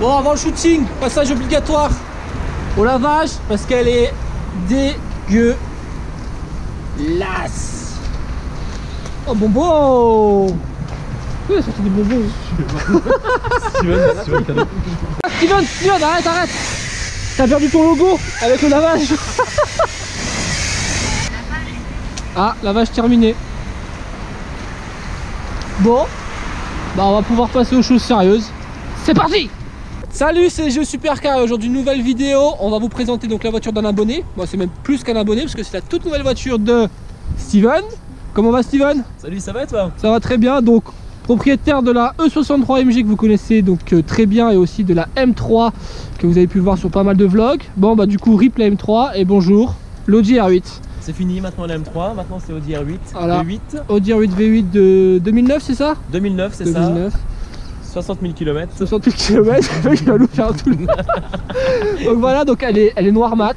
Bon, avant le shooting, passage obligatoire au lavage parce qu'elle est dégueulasse. Oh bonbon! Oui, ça fait des bonbons. Steven, arrête! T'as perdu ton logo avec le lavage. Ah, lavage terminé. Bon, bah on va pouvoir passer aux choses sérieuses. C'est parti! Salut, c'est Jeux Supercar et aujourd'hui nouvelle vidéo. On va vous présenter donc la voiture d'un abonné. Bon, c'est même plus qu'un abonné parce que c'est la toute nouvelle voiture de Steven. Comment va Steven? Salut, ça va toi? Ça va très bien. Donc propriétaire de la E63 MG que vous connaissez donc très bien et aussi de la M3 que vous avez pu voir sur pas mal de vlogs. Bon bah du coup rip la M3 et bonjour l'Audi R8. C'est fini maintenant la M3, maintenant c'est Audi R8 voilà. V8. Audi R8 V8 de 2009 c'est ça? 2009 c'est ça. 60 000 km. 60 000 km, il va nous faire tout le donc voilà, donc elle est noire mat.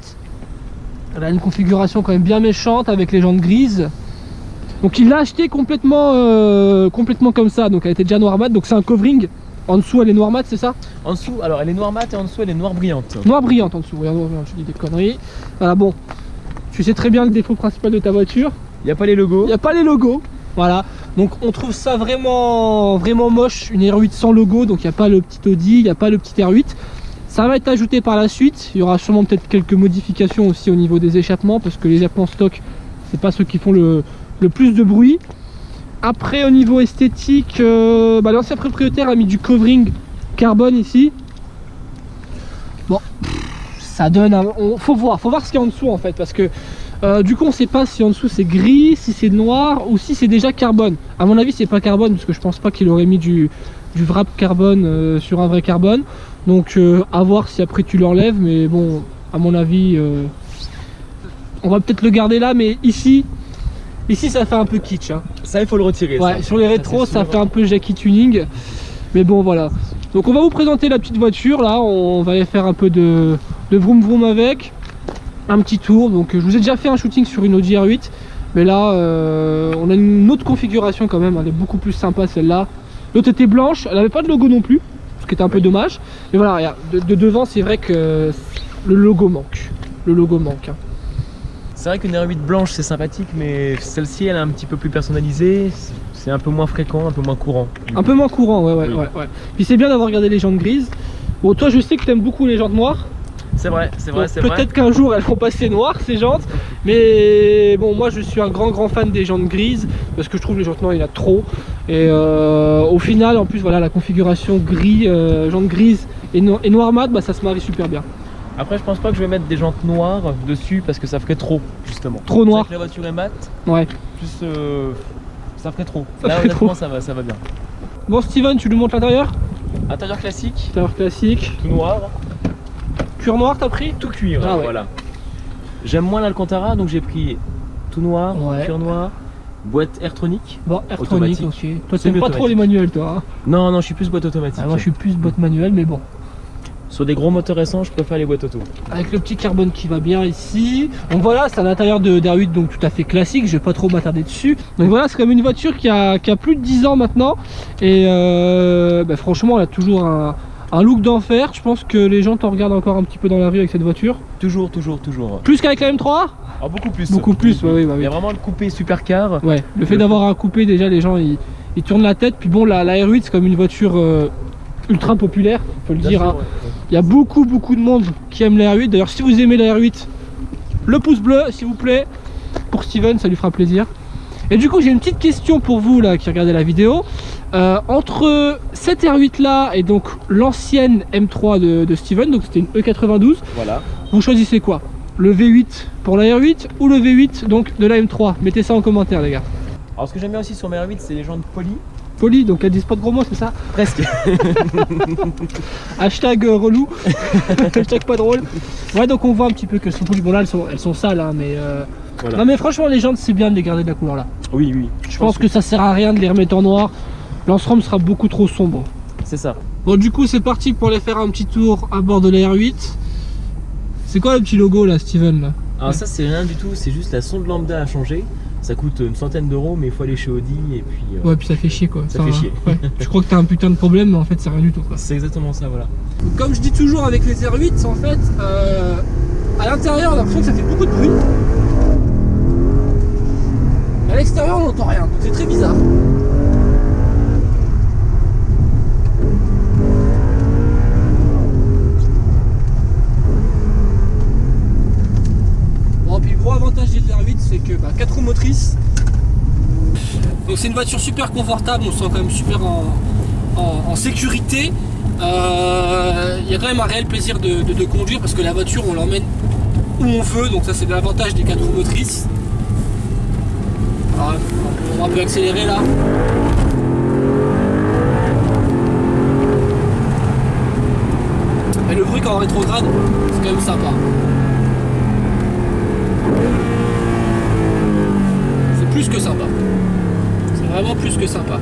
Elle a une configuration quand même bien méchante avec les jantes grises. Donc il l'a acheté complètement comme ça, donc elle était déjà noire mat, donc c'est un covering. En dessous elle est noire mat, c'est ça? En dessous, alors elle est noire mat et en dessous elle est noire brillante. Noire brillante en dessous, regarde, je dis des conneries. Voilà, bon, tu sais très bien le défaut principal de ta voiture. Il n'y a pas les logos. Il n'y a pas les logos. Voilà, donc on trouve ça vraiment moche, une R8 sans logo, donc il n'y a pas le petit Audi, il n'y a pas le petit R8. Ça va être ajouté par la suite, il y aura sûrement peut-être quelques modifications aussi au niveau des échappements, parce que les échappements stock, c'est pas ceux qui font le plus de bruit. Après au niveau esthétique, l'ancien propriétaire a mis du covering carbone ici. Bon, ça donne faut voir ce qu'il y a en dessous en fait, parce que du coup on sait pas si en dessous c'est gris, si c'est noir ou si c'est déjà carbone. À mon avis c'est pas carbone parce que je pense pas qu'il aurait mis du wrap carbone sur un vrai carbone. Donc à voir si après tu l'enlèves, mais bon à mon avis on va peut-être le garder là, mais ici ça fait un peu kitsch hein. Ça il faut le retirer. Ouais, ça. Sur les rétros ça fait un peu Jackie Tuning. Mais bon voilà. Donc on va vous présenter la petite voiture là, on va aller faire un peu de vroom vroom avec. Un petit tour, donc je vous ai déjà fait un shooting sur une Audi R8, mais là on a une autre configuration quand même, elle est beaucoup plus sympa celle-là. L'autre était blanche, elle n'avait pas de logo non plus, ce qui était un peu dommage, mais voilà, regarde, de devant c'est vrai que le logo manque, hein. C'est vrai qu'une R8 blanche c'est sympathique, mais celle-ci elle est un petit peu plus personnalisée, c'est un peu moins fréquent, un peu moins courant. Un peu moins courant, ouais. Puis c'est bien d'avoir regardé les jantes grises. Bon, toi je sais que tu aimes beaucoup les jantes noires. C'est vrai. Peut-être qu'un jour elles vont passer noires ces jantes, mais bon moi je suis un grand fan des jantes grises parce que je trouve les jantes noires il y en a trop et au final en plus voilà la configuration gris, jantes grises et noir mat, bah, ça se marie super bien. Après je pense pas que je vais mettre des jantes noires dessus parce que ça ferait trop justement. Trop noir. La voiture est mat. Ouais. Plus ça ferait trop. Là honnêtement ça va bien. Bon Steven, tu nous montres l'intérieur? Intérieur classique. Intérieur classique. Tout noir. Cuir noir t'as pris? Tout cuir, ah, ouais. Voilà. J'aime moins l'Alcantara donc j'ai pris tout noir, cuir noir, boîte Airtronic. Bon, Airtronic, ok. Toi t'aimes pas trop les manuels toi hein? Non, je suis plus boîte automatique. Moi je suis plus boîte manuelle, mais bon. Sur des gros moteurs récents, je préfère les boîtes auto. Avec le petit carbone qui va bien ici. Donc voilà, c'est un intérieur d'R8 donc tout à fait classique, je vais pas trop m'attarder dessus. Donc voilà, c'est comme une voiture qui a plus de 10 ans maintenant. Et franchement, elle a toujours un look d'enfer. Je pense que les gens t'en regardent encore un petit peu dans la rue avec cette voiture. Toujours. Plus qu'avec la M3? Ah, beaucoup plus. Beaucoup plus, oui. Il y a vraiment le coupé supercar. Ouais, le fait d'avoir un coupé, déjà les gens ils tournent la tête. Puis bon, la R8 c'est comme une voiture ultra populaire, faut le dire. Hein. Il y a beaucoup de monde qui aime la R8. D'ailleurs, si vous aimez la R8, le pouce bleu s'il vous plaît. Pour Steven, ça lui fera plaisir. Et du coup, j'ai une petite question pour vous là qui regardez la vidéo. Entre cette R8 là et donc l'ancienne M3 de Steven, donc c'était une E92. Voilà. Vous choisissez quoi? Le V8 pour la R8 ou le V8 donc de la M3? Mettez ça en commentaire les gars. Alors ce que j'aime bien aussi sur ma R8 c'est les jantes polies. Polies, donc elles disent pas de gros mots, c'est ça? Presque. Hashtag relou. Hashtag pas drôle. Ouais, donc on voit un petit peu que sont polies. Bon là elles sont sales hein, mais voilà. Non mais franchement les jantes c'est bien de les garder de la couleur là. Oui. Je pense que ça sert à rien de les remettre en noir. L'ensemble sera beaucoup trop sombre. C'est ça. Bon, du coup, c'est parti pour aller faire un petit tour à bord de la R8. C'est quoi le petit logo là, Steven là? Alors ça c'est rien du tout, c'est juste la sonde lambda à changer. Ça coûte une centaine d'euros, mais il faut aller chez Audi et puis... Ouais, puis ça fait chier quoi. Ça fait chier. Ouais. Je crois que t'as un putain de problème, mais en fait c'est rien du tout quoi. C'est exactement ça, voilà. Comme je dis toujours avec les R8, en fait, à l'intérieur on a l'impression que ça fait beaucoup de bruit. À l'extérieur on n'entend rien, donc c'est très bizarre. Gros avantage des R8, c'est que 4 roues motrices, donc c'est une voiture super confortable, on se sent quand même super en sécurité. Il y a quand même un réel plaisir de conduire parce que la voiture on l'emmène où on veut, donc ça c'est l'avantage des 4 roues motrices. Alors, on va un peu accélérer là. Et le bruit quand on rétrograde, c'est quand même sympa. C'est plus que sympa. C'est vraiment plus que sympa.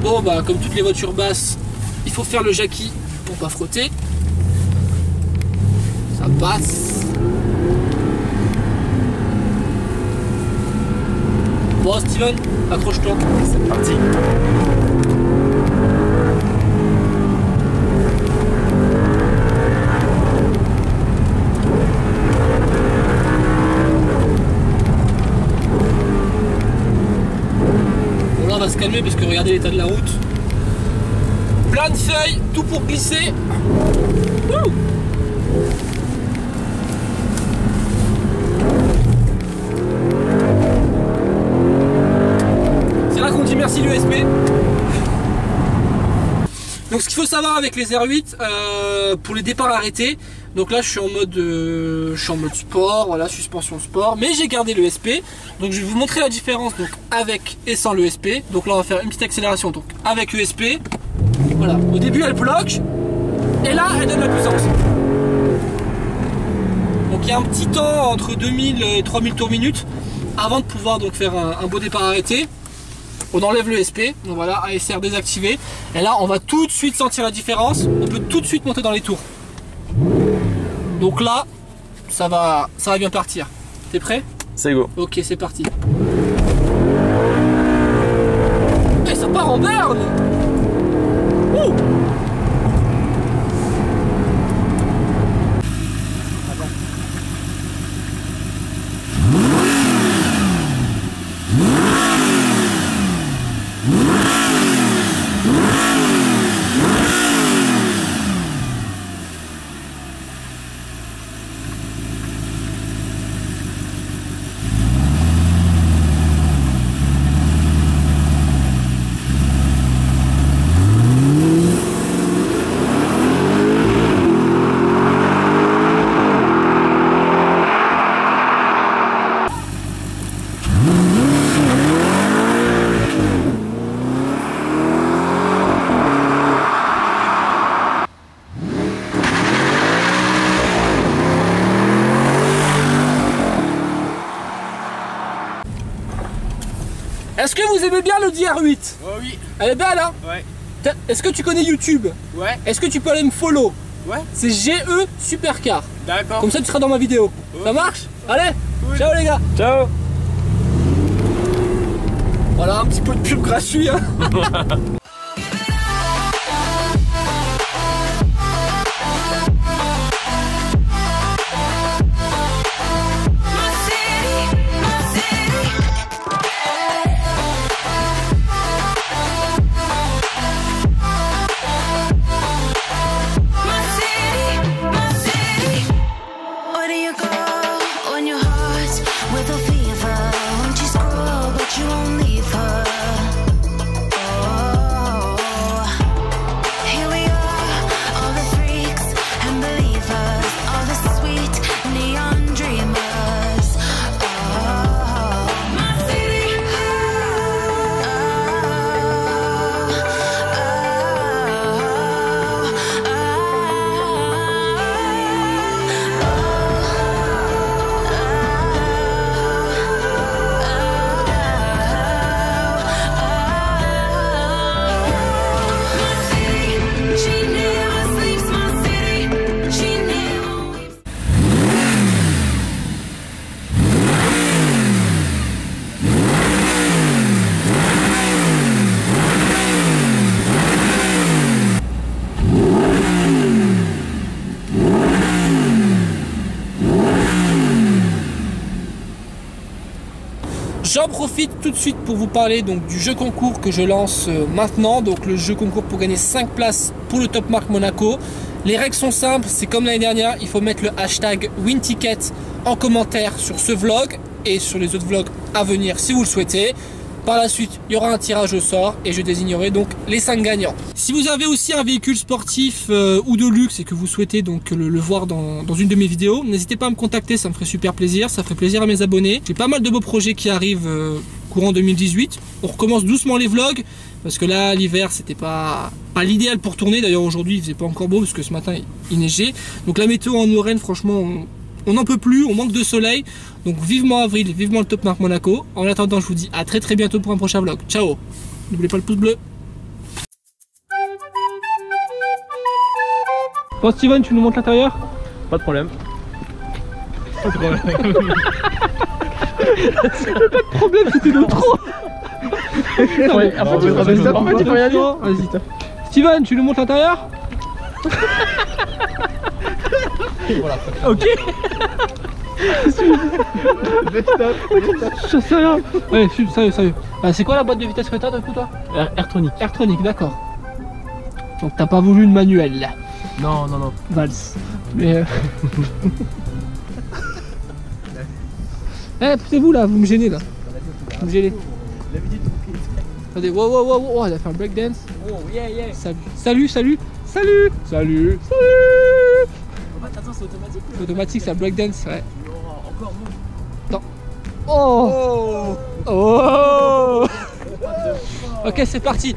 Bon comme toutes les voitures basses, il faut faire le jackie pour pas frotter. Ça passe. Bon Steven, accroche-toi. C'est parti. On va se calmer parce que regardez l'état de la route. Plein de feuilles, tout pour glisser. Wouh! C'est là qu'on dit merci l'USP. Donc ce qu'il faut savoir avec les R8, pour les départs arrêtés, donc là je suis en mode sport, voilà, suspension sport, mais j'ai gardé l'ESP. Donc je vais vous montrer la différence donc avec et sans l'ESP. Donc là on va faire une petite accélération donc avec l'ESP. Voilà, au début elle bloque et là elle donne la puissance. Donc il y a un petit temps entre 2000 et 3000 tours minute avant de pouvoir donc faire un beau départ arrêté. On enlève l'ESP, donc voilà, ASR désactivé. Et là on va tout de suite sentir la différence. On peut tout de suite monter dans les tours. Donc là, ça va bien partir. T'es prêt? C'est go. Ok, c'est parti. Et ça part en burn. Ouh. Est-ce que vous aimez bien le DR8? Oh oui. Elle est belle hein? Ouais. Est-ce que tu connais YouTube? Ouais. Est-ce que tu peux aller me follow? Ouais. C'est GE Supercar. D'accord. Comme ça tu seras dans ma vidéo. Ça marche? Allez, cool. Ciao les gars. Ciao. Voilà un petit peu de pub gratuit hein. You won't leave her. Oh. J'en profite tout de suite pour vous parler donc du jeu concours que je lance maintenant. Donc le jeu concours pour gagner 5 places pour le Top Marque Monaco. Les règles sont simples, c'est comme l'année dernière, il faut mettre le hashtag WinTicket en commentaire sur ce vlog et sur les autres vlogs à venir si vous le souhaitez. Par la suite, il y aura un tirage au sort et je désignerai donc les 5 gagnants. Si vous avez aussi un véhicule sportif ou de luxe et que vous souhaitez donc le voir dans une de mes vidéos, n'hésitez pas à me contacter, ça me ferait super plaisir, ça ferait plaisir à mes abonnés. J'ai pas mal de beaux projets qui arrivent courant 2018. On recommence doucement les vlogs parce que là l'hiver c'était pas l'idéal pour tourner. D'ailleurs aujourd'hui il faisait pas encore beau parce que ce matin il neigeait. Donc la météo en Lorraine franchement on n'en peut plus, on manque de soleil. Donc vivement avril, vivement le Top Marque Monaco. En attendant, je vous dis à très bientôt pour un prochain vlog. Ciao. N'oubliez pas le pouce bleu. Bon Steven, tu nous montres l'intérieur? Pas de problème. Pas de problème. Pas de problème, c'était le trop. Ouais, en fait, il faut rien dire. Vas-y, Steven, tu nous montres l'intérieur? Voilà. Ok. Je sais rien. Ouais, sérieux. C'est quoi la boîte de vitesse que t'as d'un coup toi? Airtronic. Airtronic, d'accord. Donc t'as pas voulu une manuelle là? Non. Vals. Mais eh, poussez-vous là, vous me gênez là. Vous me gênez. Attendez, wow, elle a fait un breakdance. Oh, yeah. Salut. Attends, c'est automatique. C'est automatique, c'est un breakdance, ouais. Encore Non. Oh. Ok, c'est parti.